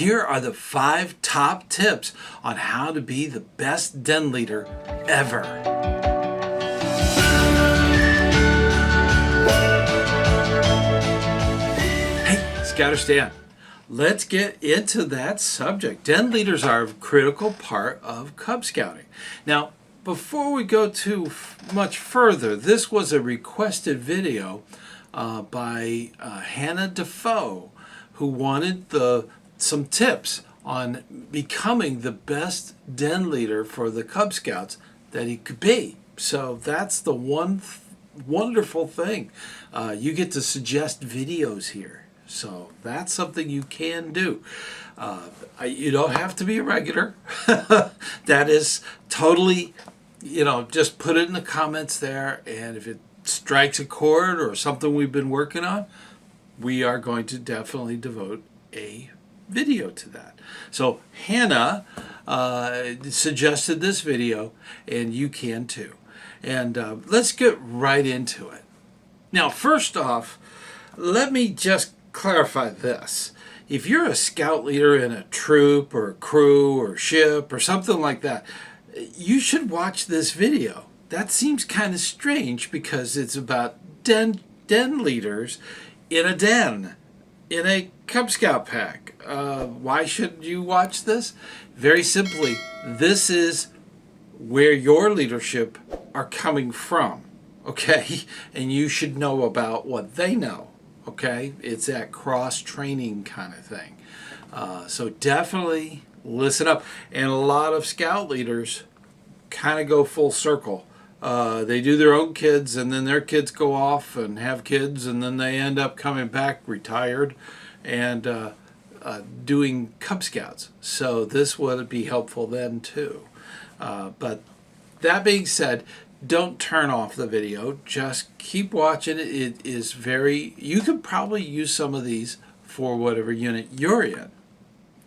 Here are the 5 top tips on how to be the best den leader ever. Hey, ScouterStan, let's get into that subject. Den leaders are a critical part of Cub Scouting. Now, before we go too much further, this was a requested video by Hannah Defoe, who wanted some tips on becoming the best den leader for the Cub Scouts that he could be. So that's the one wonderful thing. You get to suggest videos here. So that's something you can do. You don't have to be a regular. That is totally, just put it in the comments there. And if it strikes a chord or something we've been working on, we are going to definitely devote a video to that. So Hannah suggested this video, and you can too. And let's get right into it. Now, first off, let me just clarify this. If you're a scout leader in a troop or a crew or ship or something like that, you should watch this video. That seems kind of strange because it's about den leaders in a den, in a Cub Scout pack. Why should you watch this? Very simply, this is where your leadership are coming from, okay? And you should know about what they know, okay? It's that cross-training kind of thing. So definitely listen up. And a lot of scout leaders kind of go full circle. They do their own kids, and then their kids go off and have kids, and then they end up coming back retired and doing Cub Scouts. So this would be helpful then too. But that being said, don't turn off the video. Just keep watching it. It is you could probably use some of these for whatever unit you're in.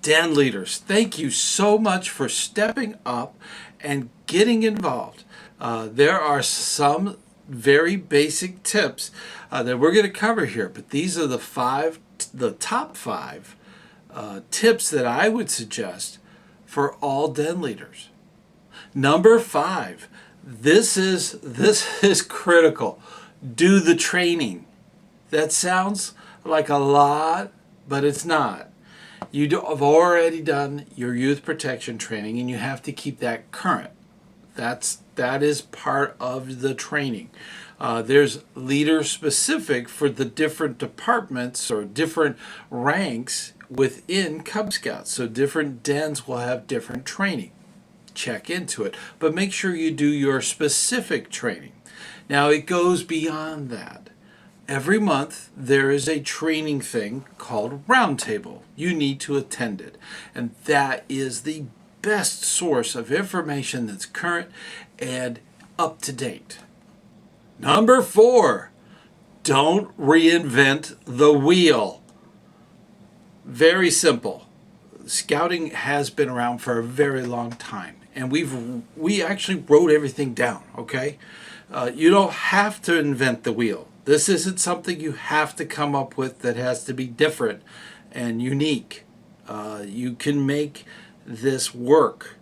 Den leaders, thank you so much for stepping up and getting involved. There are some very basic tips that we're going to cover here, but these are the top 5 tips that I would suggest for all den leaders. Number 5, this is critical. Do the training. That sounds like a lot, but it's not. You have already done your youth protection training, and you have to keep that current. That is part of the training. There's leader specific for the different departments or different ranks within Cub Scouts. So different dens will have different training. Check into it. But make sure you do your specific training. Now it goes beyond that. Every month there is a training thing called Roundtable. You need to attend it. And that is the best source of information that's current and up to date. Number 4, don't reinvent the wheel. Very simple. Scouting has been around for a very long time, and we actually wrote everything down, okay? You don't have to invent the wheel. This isn't something you have to come up with that has to be different and unique. You can make this work.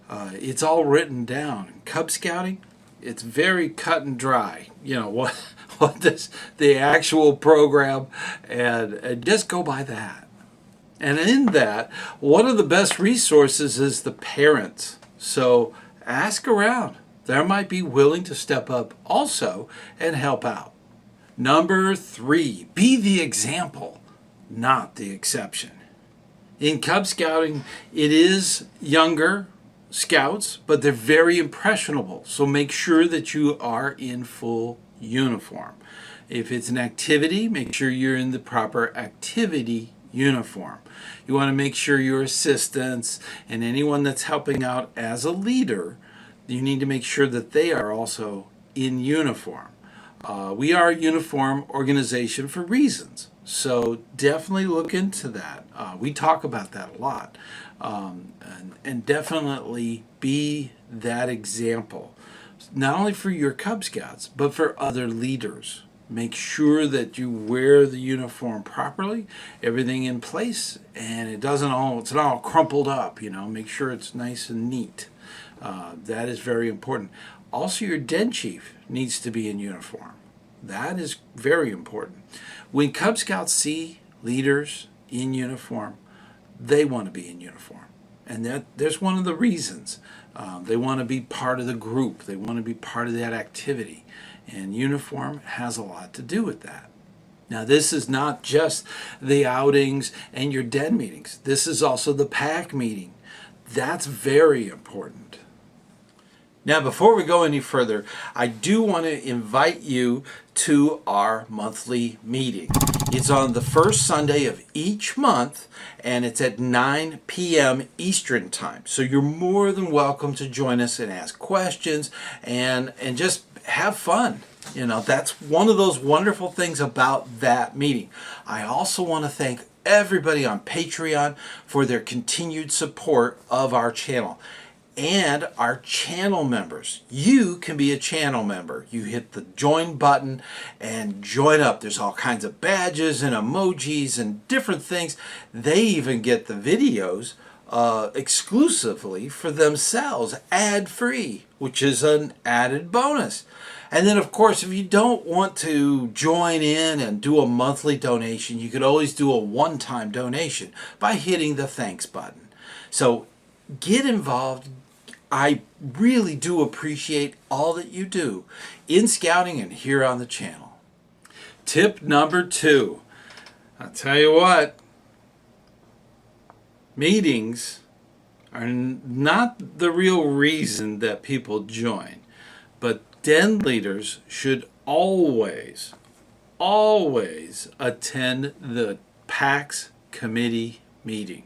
It's all written down. Cub Scouting, it's very cut and dry. What is the actual program, and just go by that. And in that, one of the best resources is the parents. So ask around. They might be willing to step up also and help out. Number 3, be the example, not the exception. In Cub Scouting, it is younger scouts, but they're very impressionable. So make sure that you are in full uniform. If it's an activity, make sure you're in the proper activity uniform. You want to make sure your assistants and anyone that's helping out as a leader, you need to make sure that they are also in uniform. We are a uniform organization for reasons. So definitely look into that. We talk about that a lot. And definitely be that example, not only for your Cub Scouts, but for other leaders. Make sure that you wear the uniform properly, everything in place, and it's not all crumpled up, make sure it's nice and neat. That is very important. Also, your den chief needs to be in uniform. That is very important. When Cub Scouts see leaders in uniform, they want to be in uniform. And there's one of the reasons. They want to be part of the group. They want to be part of that activity. And uniform has a lot to do with that. Now, this is not just the outings and your den meetings. This is also the pack meeting. That's very important. Now, before we go any further, I do want to invite you to our monthly meeting. It's on the first Sunday of each month, and it's at 9 p.m. Eastern Time. So you're more than welcome to join us and ask questions and just have fun. That's one of those wonderful things about that meeting. I also want to thank everybody on Patreon for their continued support of our channel. And our channel members. You can be a channel member. You hit the join button and join up. There's all kinds of badges and emojis and different things. They even get the videos exclusively for themselves, ad-free, which is an added bonus. And then, of course, if you don't want to join in and do a monthly donation, you could always do a one-time donation by hitting the thanks button. So get involved. I really do appreciate all that you do in scouting and here on the channel. Tip number 2. I'll tell you what, meetings are not the real reason that people join, but den leaders should always attend the PAX committee meeting.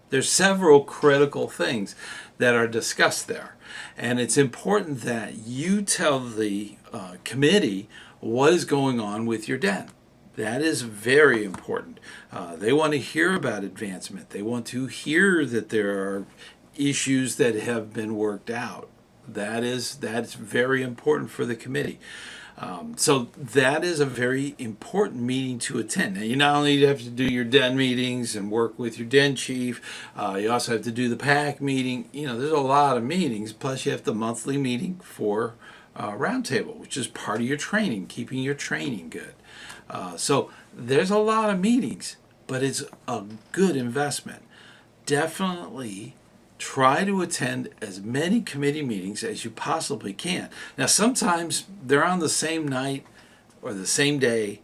There's several critical things that are discussed there. And it's important that you tell the committee what is going on with your den. That is very important. They want to hear about advancement. They want to hear that there are issues that have been worked out. That's very important for the committee. So that is a very important meeting to attend. Now, you not only have to do your den meetings and work with your den chief, you also have to do the pack meeting. There's a lot of meetings. Plus, you have the monthly meeting for roundtable, which is part of your training, keeping your training good. So there's a lot of meetings, but it's a good investment. Definitely try to attend as many committee meetings as you possibly can. Now, sometimes they're on the same night or the same day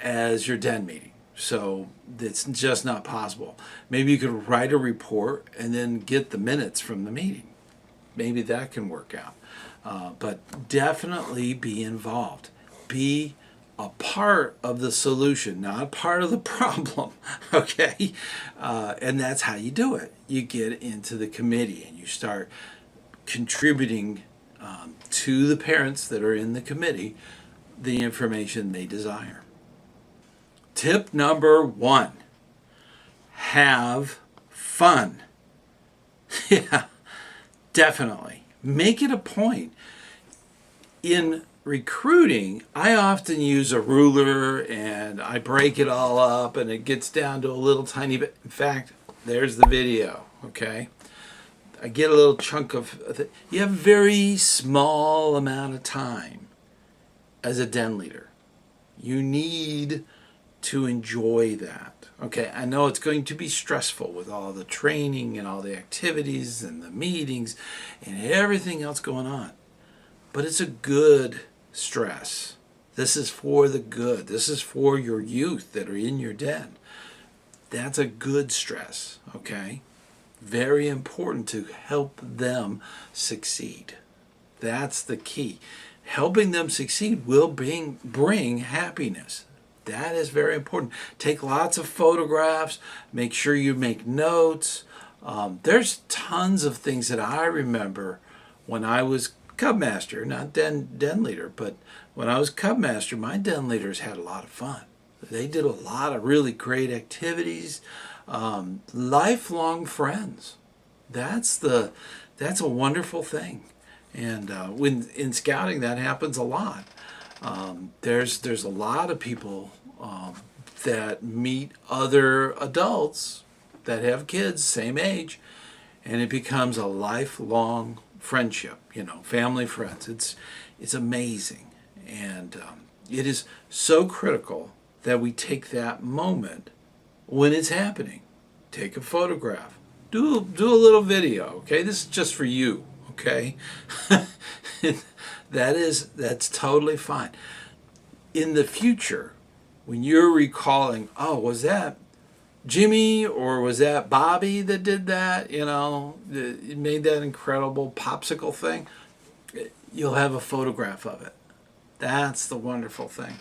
as your den meeting, so it's just not possible. Maybe you could write a report and then get the minutes from the meeting. Maybe that can work out. But definitely be involved. Be a part of the solution, not a part of the problem, okay? And that's how you do it. You get into the committee and you start contributing to the parents that are in the committee the information they desire. Tip number 1, have fun. Yeah, definitely. Make it a point. In recruiting, I often use a ruler and I break it all up and it gets down to a little tiny bit. In fact, there's the video, okay? I get a little chunk of, you have a very small amount of time as a den leader. You need to enjoy that, okay? I know it's going to be stressful with all the training and all the activities and the meetings and everything else going on, but it's a good stress. This is for the good. This is for your youth that are in your den. That's a good stress, okay? Very important to help them succeed. That's the key. Helping them succeed will bring happiness. That is very important. Take lots of photographs. Make sure you make notes. There's tons of things that I remember when I was Cub Master, not den leader, but when I was Cub Master, my den leaders had a lot of fun. They did a lot of really great activities. Lifelong friends. That's a wonderful thing. And when in scouting, that happens a lot. There's a lot of people that meet other adults that have kids same age, and it becomes a lifelong friendship. Family friends. It's amazing, and it is so critical that we take that moment when it's happening. Take a photograph. Do a little video. Okay, this is just for you. Okay, that's totally fine. In the future, when you're recalling, oh, was that Jimmy or was that Bobby that did that? It made that incredible popsicle thing. You'll have a photograph of it. That's the wonderful thing.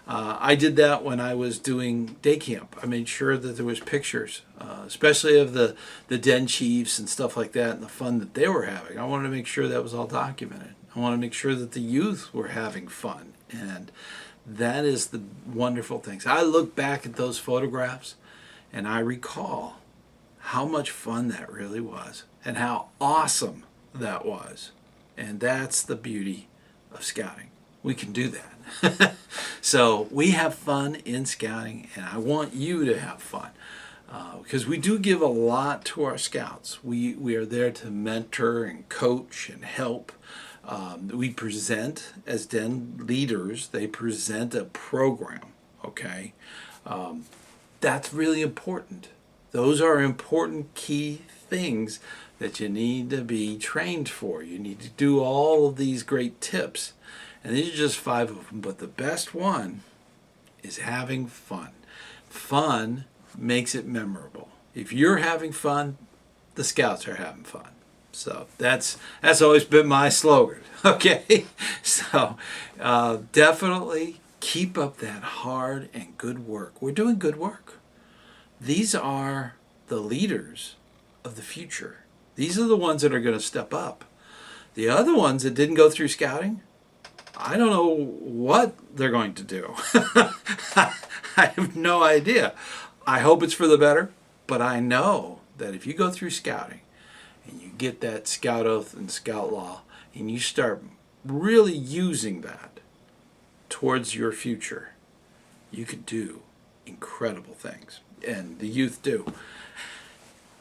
I did that when I was doing day camp. I made sure that there was pictures, especially of the den chiefs and stuff like that, and the fun that they were having. I wanted to make sure that was all documented. I want to make sure that the youth were having fun, and that is the wonderful things. I look back at those photographs, and I recall how much fun that really was, and how awesome that was, and that's the beauty of scouting. We can do that. So we have fun in scouting, and I want you to have fun because we do give a lot to our scouts. We are there to mentor and coach and help. We present as den leaders. They present a program. Okay, that's really important. Those are important key things that you need to be trained for. You need to do all of these great tips. And these are just 5 of them, but the best one is having fun. Fun makes it memorable. If you're having fun, the scouts are having fun. So that's always been my slogan. Okay, so definitely keep up that hard and good work. We're doing good work. These are the leaders of the future. These are the ones that are going to step up. The other ones that didn't go through scouting, I don't know what they're going to do. I have no idea. I hope it's for the better, but I know that if you go through scouting and you get that scout oath and scout law and you start really using that towards your future, you could do incredible things. And the youth do.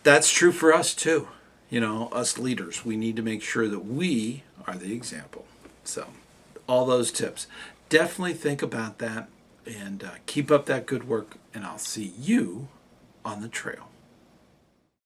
That's true for us too. Us leaders, we need to make sure that we are the example. So all those tips. Definitely think about that and keep up that good work, and I'll see you on the trail.